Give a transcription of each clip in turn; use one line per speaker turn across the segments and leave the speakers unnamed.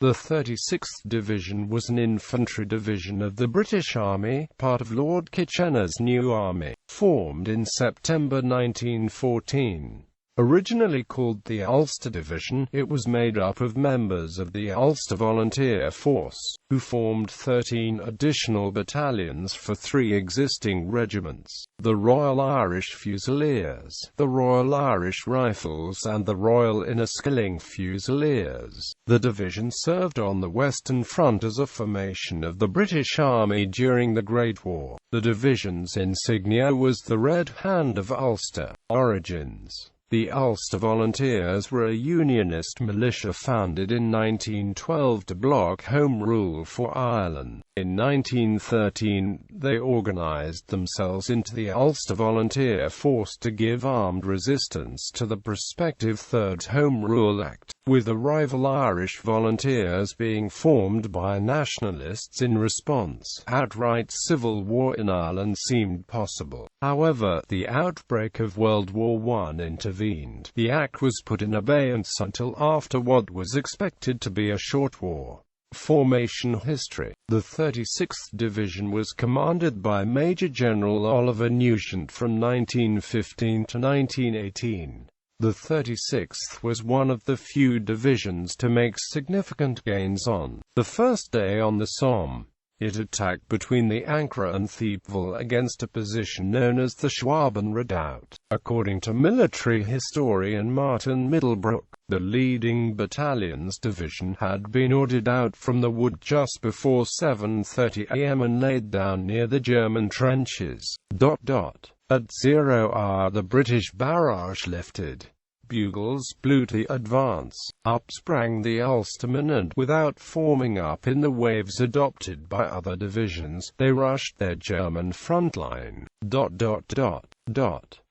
The 36th Division was an infantry division of the British Army, part of Lord Kitchener's New Army, formed in September 1914. Originally called the Ulster Division, it was made up of members of the Ulster Volunteer Force, who formed 13 additional battalions for 3 existing regiments: the Royal Irish Fusiliers, the Royal Irish Rifles and the Royal Inniskilling Fusiliers. The division served on the Western Front as a formation of the British Army during the Great War. The division's insignia was the Red Hand of Ulster. Origins: the Ulster Volunteers were a unionist militia founded in 1912 to block Home Rule for Ireland. In 1913, they organised themselves into the Ulster Volunteer Force to give armed resistance to the prospective Third Home Rule Act, with the rival Irish Volunteers being formed by nationalists in response. Outright civil war in Ireland seemed possible. However, the outbreak of World War I intervened. The act was put in abeyance until after what was expected to be a short war. Formation history: the 36th Division was commanded by Major General Oliver Nugent from 1915 to 1918. The 36th was one of the few divisions to make significant gains on the first day on the Somme. It attacked between the Ancre and Thiepval against a position known as the Schwaben Redoubt. According to military historian Martin Middlebrook, the leading battalion's division had been ordered out from the wood just before 7:30 am and laid down near the German trenches. At 0 hour the British barrage lifted. Bugles blew to advance. Up sprang the Ulstermen and, without forming up in the waves adopted by other divisions, they rushed their German front line.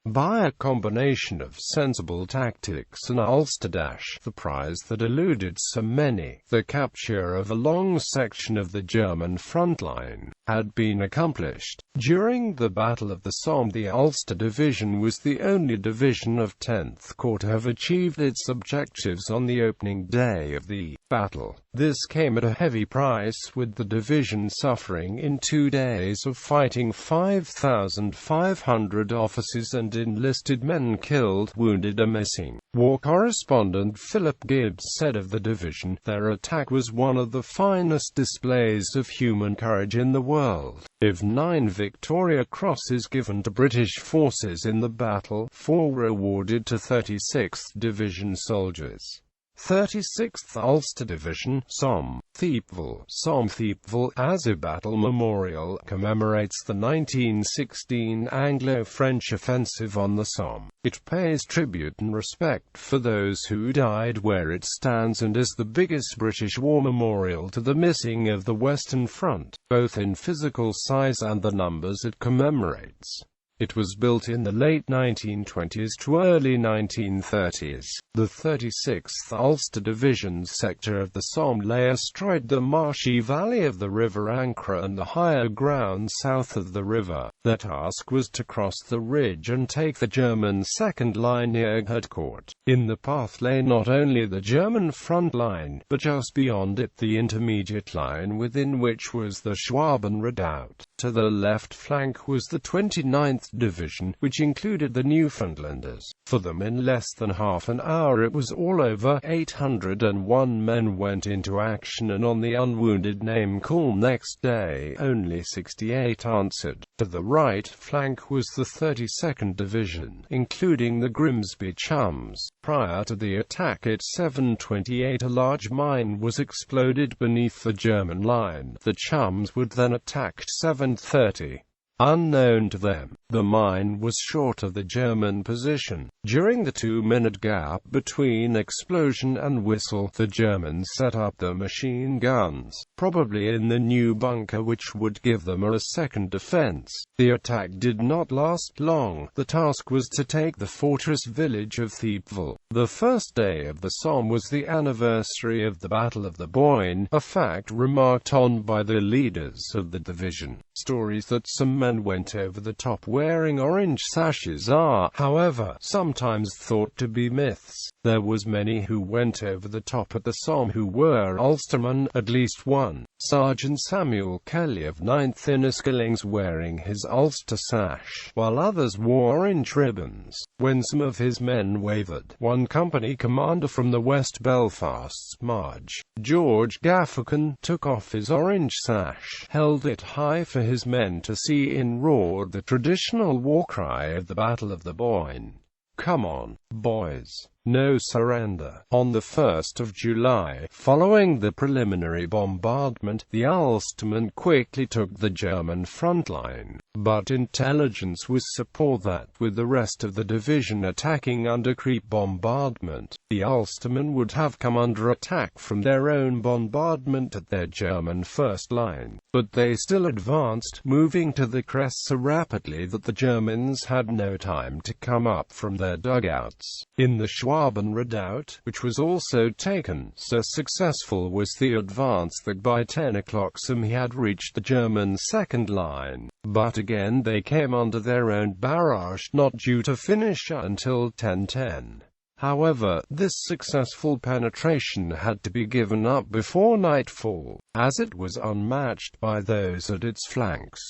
By a combination of sensible tactics and Ulster dash, the prize that eluded so many, the capture of a long section of the German front line, had been accomplished. During the Battle of the Somme, the Ulster Division was the only division of 10th Corps to have achieved its objectives on the opening day of the battle. This came at a heavy price, with the division suffering in 2 days of fighting 5,500 officers and enlisted men killed, wounded or missing. War correspondent Philip Gibbs said of the division, "Their attack was one of the finest displays of human courage in the world. Of 9 Victoria Crosses given to British forces in the battle, 4 were awarded to 36th Division soldiers." 36th Ulster Division, Somme, Thiepval. Somme Thiepval, as a battle memorial, commemorates the 1916 Anglo-French offensive on the Somme. It pays tribute and respect for those who died where it stands and is the biggest British war memorial to the missing of the Western Front, both in physical size and the numbers it commemorates. It was built in the late 1920s to early 1930s. The 36th Ulster Division's sector of the Somme lay astride the marshy valley of the River Ancre and the higher ground south of the river. Their task was to cross the ridge and take the German second line near Hurtcourt. In the path lay not only the German front line, but just beyond it the intermediate line within which was the Schwaben Redoubt. To the left flank was the 29th Division, which included the Newfoundlanders. For them, in less than half an hour it was all over. 801 men went into action, and on the unwounded name call next day, only 68 answered. To the right flank was the 32nd Division, including the Grimsby Chums. Prior to the attack at 7:28 a large mine was exploded beneath the German line. The Chums would then attack 7:30. Unknown to them, the mine was short of the German position. During the 2-minute gap between explosion and whistle, the Germans set up the machine guns, probably in the new bunker which would give them a second defense. The attack did not last long. The task was to take the fortress village of Thiepval. The first day of the Somme was the anniversary of the Battle of the Boyne, a fact remarked on by the leaders of the division. Stories that cement men went over the top wearing orange sashes are, however, sometimes thought to be myths. There was many who went over the top at the Somme who were Ulstermen, at least one, Sergeant Samuel Kelly of 9th Inniskillings, wearing his Ulster sash, while others wore orange ribbons. When some of his men wavered, one company commander from the West Belfast's Marge, George Gaffican, took off his orange sash, held it high for his men to see, and roared the traditional war cry of the Battle of the Boyne. "Come on, boys. No surrender." On the 1st of July, following the preliminary bombardment, the Ulstermen quickly took the German front line, but intelligence was support that, with the rest of the division attacking under creep bombardment, the Ulstermen would have come under attack from their own bombardment at their German first line. But they still advanced, moving to the crest so rapidly that the Germans had no time to come up from their dugouts. In the Schwaben redoubt, which was also taken, so successful was the advance that by 10 o'clock some had reached the German second line. But again they came under their own barrage, not due to finish until 10:10. However, this successful penetration had to be given up before nightfall, as it was unmatched by those at its flanks.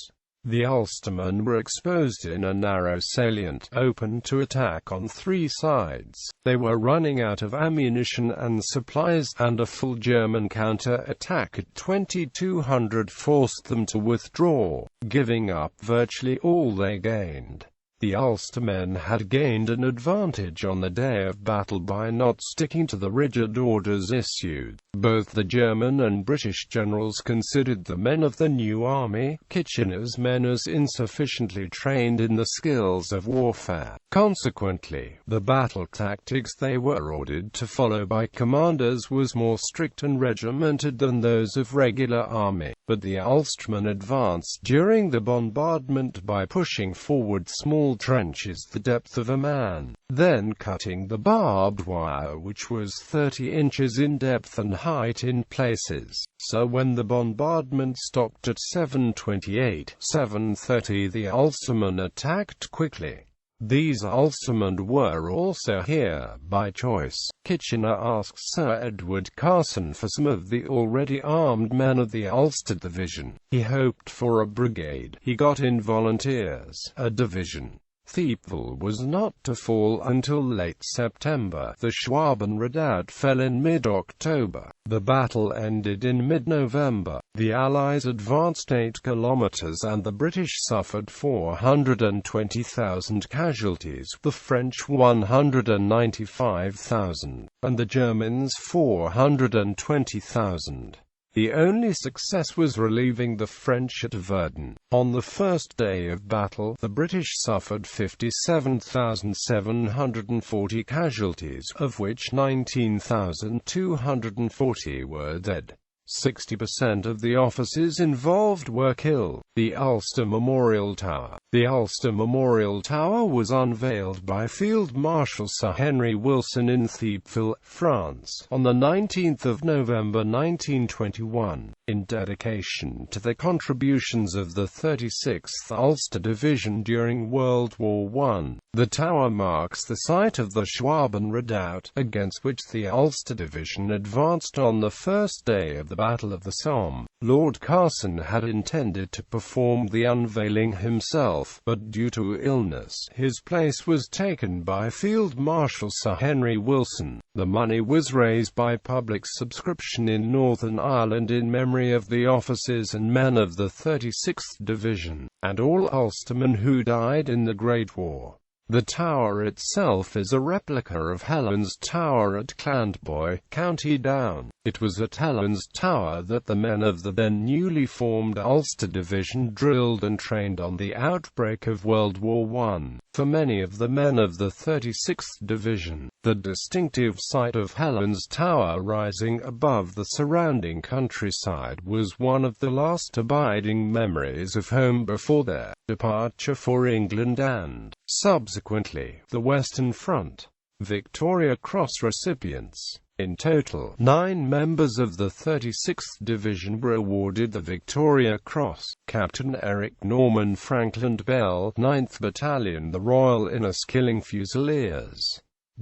The Ulstermen were exposed in a narrow salient, open to attack on three sides. They were running out of ammunition and supplies, and a full German counter-attack at 2200 forced them to withdraw, giving up virtually all they gained. The Ulstermen had gained an advantage on the day of battle by not sticking to the rigid orders issued. Both the German and British generals considered the men of the new army, Kitchener's men, as insufficiently trained in the skills of warfare. Consequently, the battle tactics they were ordered to follow by commanders was more strict and regimented than those of regular army. But the Ulstermen advanced during the bombardment by pushing forward small trenches the depth of a man, then cutting the barbed wire, which was 30 inches in depth and height in places. So when the bombardment stopped at 7:30, the Ulstermen attacked quickly. These Ulstermen were also here by choice. Kitchener asked Sir Edward Carson for some of the already armed men of the Ulster Division. He hoped for a brigade. He got in volunteers, a division. Thiepval was not to fall until late September. The Schwaben redoubt fell in mid-October. The battle ended in mid-November. The Allies advanced 8 kilometers and the British suffered 420,000 casualties, the French 195,000, and the Germans 420,000. The only success was relieving the French at Verdun. On the first day of battle, the British suffered 57,740 casualties, of which 19,240 were dead. 60% of the officers involved were killed. The Ulster Memorial Tower. The Ulster Memorial Tower was unveiled by Field Marshal Sir Henry Wilson in Thiepval, France, on the 19th of November 1921, in dedication to the contributions of the 36th Ulster Division during World War I. The tower marks the site of the Schwaben redoubt, against which the Ulster Division advanced on the first day of the Battle of the Somme. Lord Carson had intended to perform the unveiling himself, but due to illness, his place was taken by Field Marshal Sir Henry Wilson. The money was raised by public subscription in Northern Ireland in memory of the officers and men of the 36th Division, and all Ulstermen who died in the Great War. The tower itself is a replica of Helen's Tower at Clandeboy, County Down. It was at Helen's Tower that the men of the then newly formed Ulster Division drilled and trained on the outbreak of World War I. For many of the men of the 36th Division, the distinctive sight of Helen's Tower rising above the surrounding countryside was one of the last abiding memories of home before their departure for England and, subsequently, the Western Front. Victoria Cross recipients. In total, 9 members of the 36th Division were awarded the Victoria Cross. Captain Eric Norman Frankland Bell, 9th Battalion, the Royal Inniskilling Fusiliers,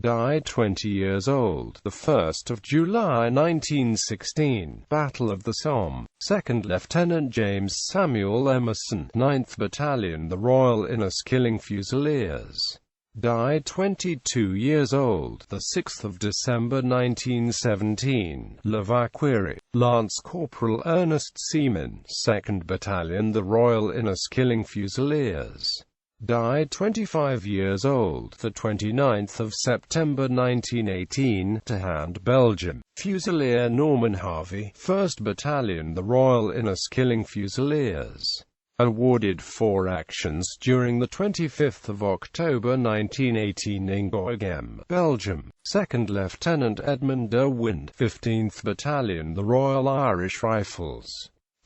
died 20 years old, the 1st of July 1916, Battle of the Somme. 2nd Lieutenant James Samuel Emerson, 9th Battalion, the Royal Inniskilling Fusiliers, died 22 years old, the 6th of December 1917, Levaquerie. Lance Corporal Ernest Seaman, 2nd Battalion, the Royal Inniskilling Fusiliers, died 25 years old, the 29th of September 1918, Tehand, Belgium. Fusilier Norman Harvey, 1st Battalion, the Royal Inniskilling Fusiliers, awarded for actions during the 25th of October 1918 in Goegem, Belgium. 2nd Lieutenant Edmund de Wind, 15th Battalion, the Royal Irish Rifles,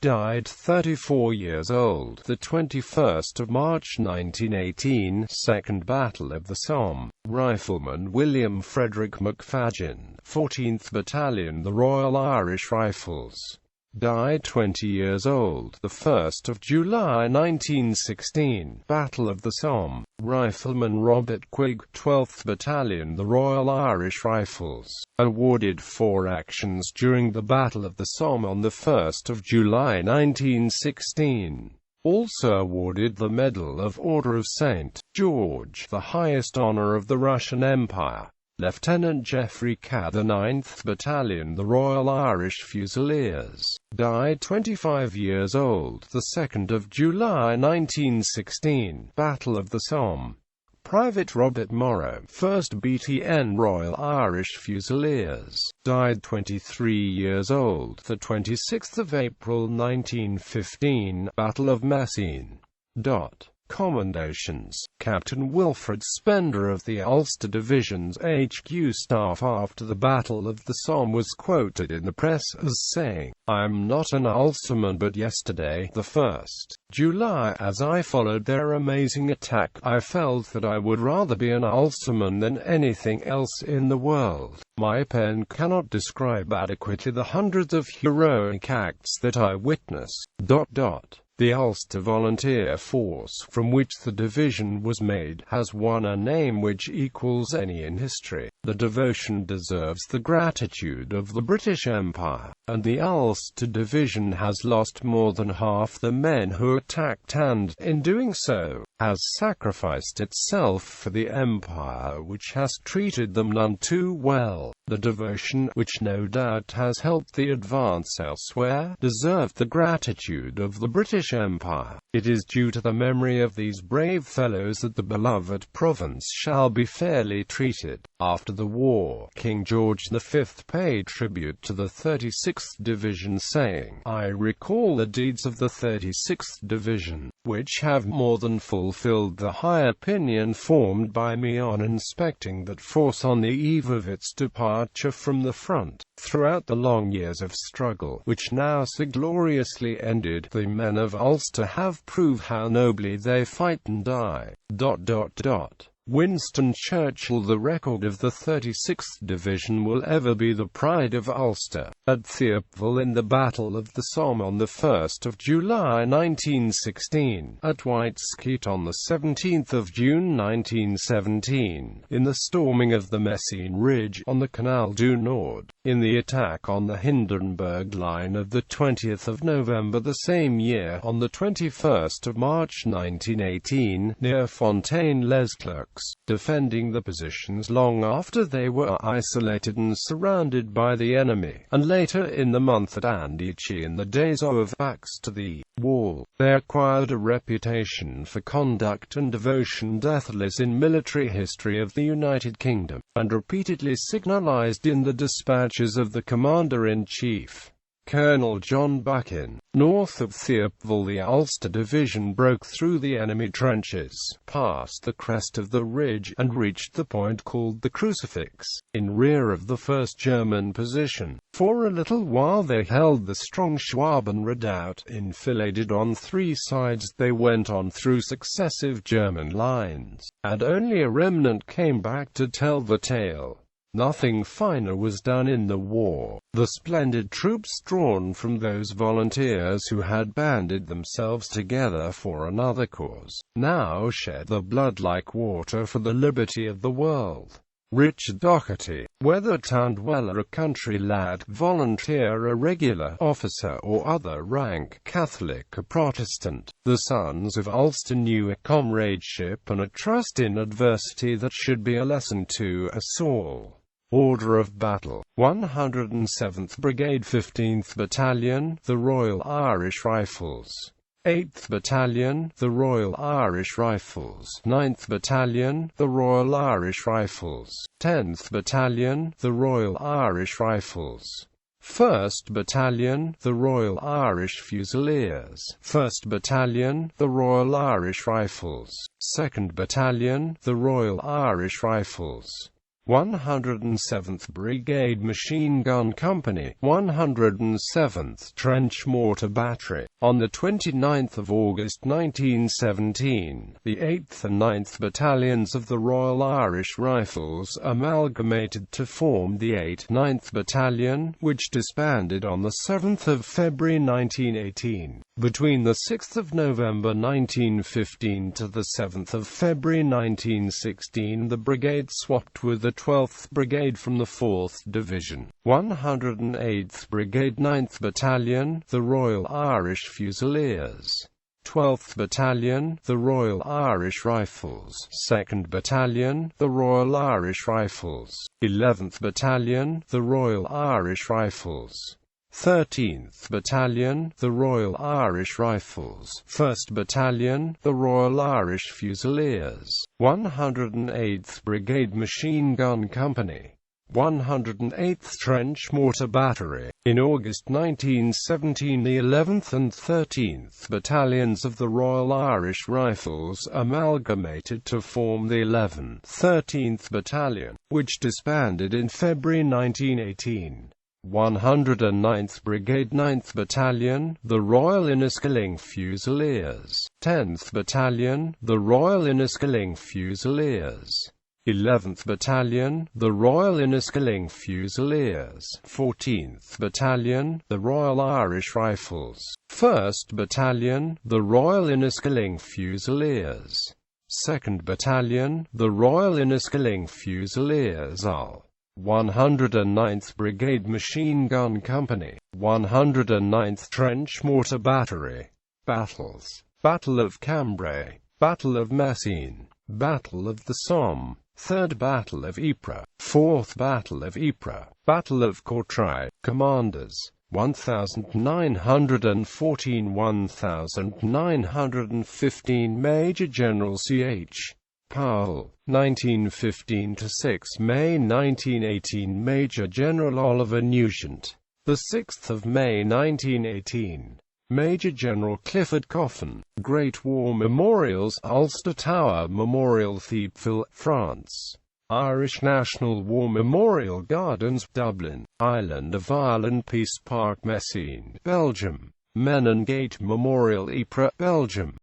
died 34 years old, the 21st of March 1918, Second Battle of the Somme. Rifleman William Frederick McFadden, 14th Battalion, the Royal Irish Rifles, died 20 years old, the 1st of July 1916, Battle of the Somme. Rifleman Robert Quigg, 12th Battalion, the Royal Irish Rifles, awarded for actions during the Battle of the Somme on the 1st of July 1916. Also awarded the Medal of Order of St. George, the highest honor of the Russian Empire. Lieutenant Geoffrey Cadd, the 9th Battalion, the Royal Irish Fusiliers, died 25 years old, the 2nd of July 1916, Battle of the Somme. Private Robert Morrow, 1st BTN Royal Irish Fusiliers, died 23 years old, the 26th of April 1915, Battle of Messines. Commendations. Captain Wilfred Spender of the Ulster Division's HQ staff after the Battle of the Somme was quoted in the press as saying, "I'm not an Ulsterman, but yesterday, the 1st July, as I followed their amazing attack, I felt that I would rather be an Ulsterman than anything else in the world. My pen cannot describe adequately the hundreds of heroic acts that I witnessed." The Ulster Volunteer Force, from which the division was made, has won a name which equals any in history. The devotion deserves the gratitude of the British Empire, and the Ulster Division has lost more than half the men who attacked and, in doing so, has sacrificed itself for the Empire which has treated them none too well. The devotion, which no doubt has helped the advance elsewhere, deserved the gratitude of the British Empire. It is due to the memory of these brave fellows that the beloved province shall be fairly treated. After the war, King George V paid tribute to the 36th Division, saying, "I recall the deeds of the 36th Division, which have more than fulfilled the high opinion formed by me on inspecting that force on the eve of its departure from the front. Throughout the long years of struggle, which now so gloriously ended, the men of Ulster have proved how nobly they fight and die." Winston Churchill. The record of the 36th Division will ever be the pride of Ulster. At Thiepval in the Battle of the Somme on the 1st of July 1916, at White Skeet on the 17th of June 1917, in the storming of the Messines Ridge on the Canal du Nord, in the attack on the Hindenburg Line of the 20th of November the same year, on the 21st of March 1918, near Fontaine-les-Clercs, defending the positions long after they were isolated and surrounded by the enemy, and later in the month at Andechy in the days of backs to the wall. They acquired a reputation for conduct and devotion deathless in military history of the United Kingdom, and repeatedly signalized in the dispatches of the Commander-in-Chief, Colonel John Buchan. North of Thiepval, the Ulster Division broke through the enemy trenches, passed the crest of the ridge, and reached the point called the Crucifix, in rear of the first German position. For a little while they held the strong Schwaben redoubt. Enfiladed on three sides, they went on through successive German lines, and only a remnant came back to tell the tale. Nothing finer was done in the war. The splendid troops drawn from those volunteers who had banded themselves together for another cause, now shed the blood like water for the liberty of the world. Richard Doherty, whether town dweller, a country lad, volunteer, a regular officer or other rank, Catholic or Protestant, the sons of Ulster knew a comradeship and a trust in adversity that should be a lesson to us all. Order of Battle. 107th Brigade 15th Battalion, the Royal Irish Rifles. 8th Battalion, the Royal Irish Rifles. 9th Battalion, the Royal Irish Rifles. 10th Battalion, the Royal Irish Rifles. 1st Battalion, the Royal Irish Fusiliers. 1st Battalion, the Royal Irish Rifles. 2nd Battalion, the Royal Irish Rifles. 107th Brigade Machine Gun Company, 107th Trench Mortar Battery. On the 29th of August 1917, the 8th and 9th Battalions of the Royal Irish Rifles amalgamated to form the 8th 9th Battalion, which disbanded on the 7th of February 1918. Between the 6th of November 1915 to the 7th of February 1916, the brigade swapped with the 12th Brigade from the 4th Division. 108th Brigade 9th Battalion, the Royal Irish Fusiliers. 12th Battalion, the Royal Irish Rifles. 2nd Battalion, the Royal Irish Rifles. 11th Battalion, the Royal Irish Rifles. 13th Battalion, the Royal Irish Rifles. 1st Battalion, the Royal Irish Fusiliers. 108th Brigade Machine Gun Company. 108th Trench Mortar Battery. In August 1917, the 11th and 13th Battalions of the Royal Irish Rifles amalgamated to form the 11th 13th Battalion, which disbanded in February 1918. 109th Brigade 9th Battalion, the Royal Inniskilling Fusiliers. 10th Battalion, the Royal Inniskilling Fusiliers. 11th Battalion, the Royal Inniskilling Fusiliers. 14th Battalion, the Royal Irish Rifles. 1st Battalion, the Royal Inniskilling Fusiliers. 2nd Battalion, the Royal Inniskilling Fusiliers. 109th Brigade Machine Gun Company. 109th Trench Mortar Battery. Battles. Battle of Cambrai. Battle of Messines. Battle of the Somme. 3rd Battle of Ypres. 4th Battle of Ypres. Battle of Courtrai. Commanders: 1914 1915 Major General C.H. Powell, 1915–6 May 1918 Major General Oliver Nugent, 6 May 1918 Major General Clifford Coffin. Great War Memorials. Ulster Tower Memorial, Thiepval, France. Irish National War Memorial Gardens, Dublin. Island of Ireland Peace Park, Messines, Belgium. Menin Gate Memorial, Ypres, Belgium.